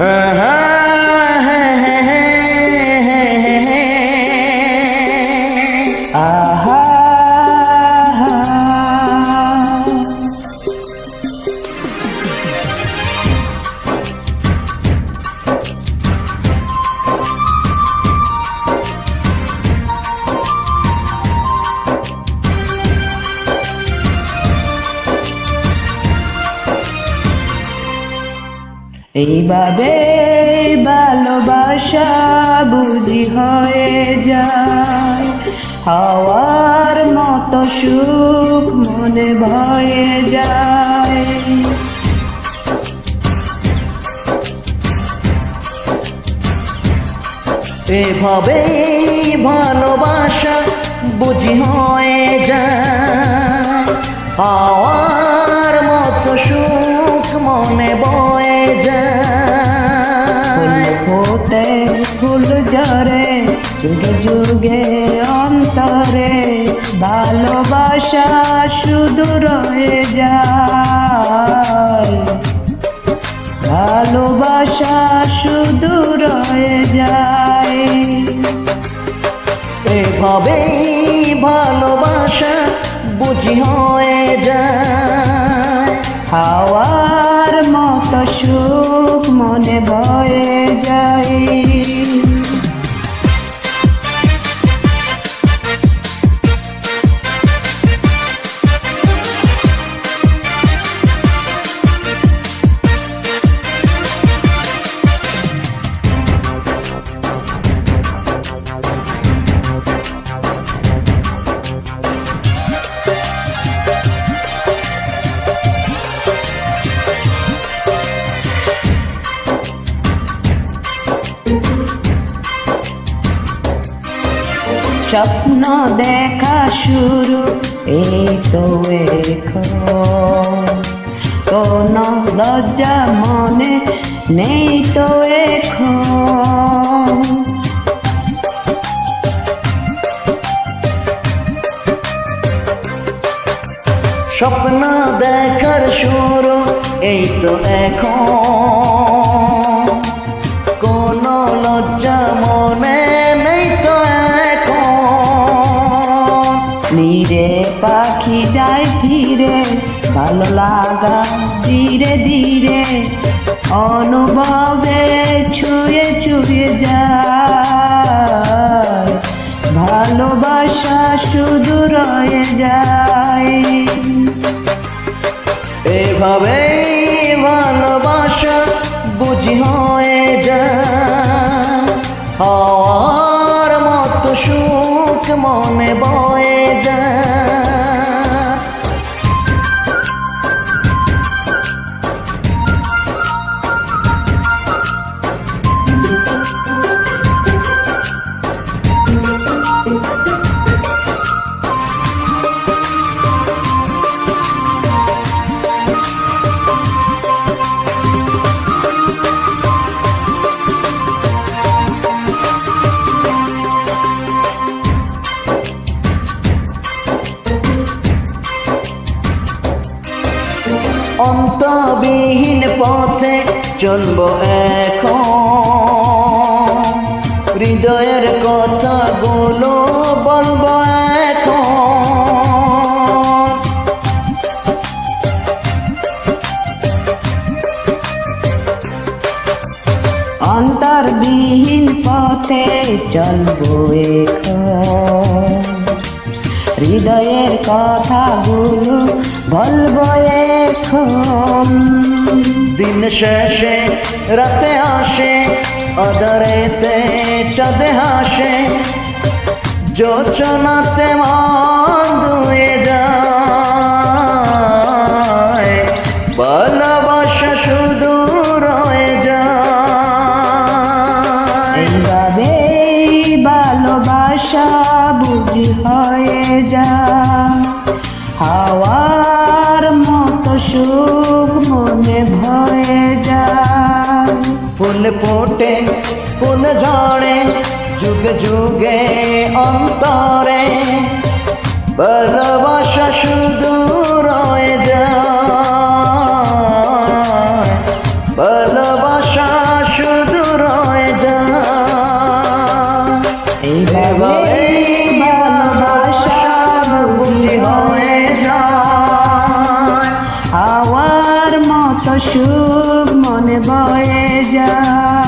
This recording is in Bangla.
আহা এইভাবে ভালোবাসা বুঝি হয়ে যায় হাওয়ার মতো সুখ মনে ভয়ে যায়। এভাবে ভালোবাসা বুঝি হয়ে যায় হাওয়ার মতো সুখ মনে বয়ে যায়। ফোটে ফুল ঝরে যুগে যুগে অন্তরে ভালোবাসা শুধু রয়ে যায় ভালোবাসা শুধু রয়ে যায়। এভাবেই ভালোবাসা বুঝি হয়ে যায় হাওয়ার মতো সুখ মনে বয়ে যায়। স্বপ্ন দেখা শুরু এই তো এখন কোন লজ্জা মনে নেই তো এখন। স্বপ্ন দেখার শুরু এই তো এখন কোন লজ্জা মনে নেই তো এখন। নীরে পাখি যায় ফিরে ভালো লাগা ধীরে ধীরে অনুভবে ছুঁয়ে ছুঁয়ে যায় ভালোবাসা শুধু রয়ে যায়। এভাবেই ভালোবাসা বুঝি হয়ে যায় হাওয়ার মতো সুখ মনে বয়ে যায়। অন্তবিহীন পথে চলবো এখন হৃদয়ের কথাগুলো বলবো এখন। অন্তরবিহীন পথে চলবো এখন হৃদয়ের কথাগুলো বলবো এখন। দিন শেষে রাতে আসে অদরেতে চাঁদে হাসে যোচনাতে মন ধুয়ে যায় ভালোবাসা শুধু রয়ে যায়। এইভাবে ভালোবাসা বুঝি হয়ে যায় হাওয়ার মতো সুখ মনে ভয়ে যায়। ফুল ফোটে ফুল ঝরে যুগে যুগে অন্তরে ভালোবাসা শুধু রয়ে যায় ভালোবাসা এইভাবেই ভালোবাসা বুঝি হয়ে যায়, হাওয়ার মতো সুখ মনে বয়ে যায়।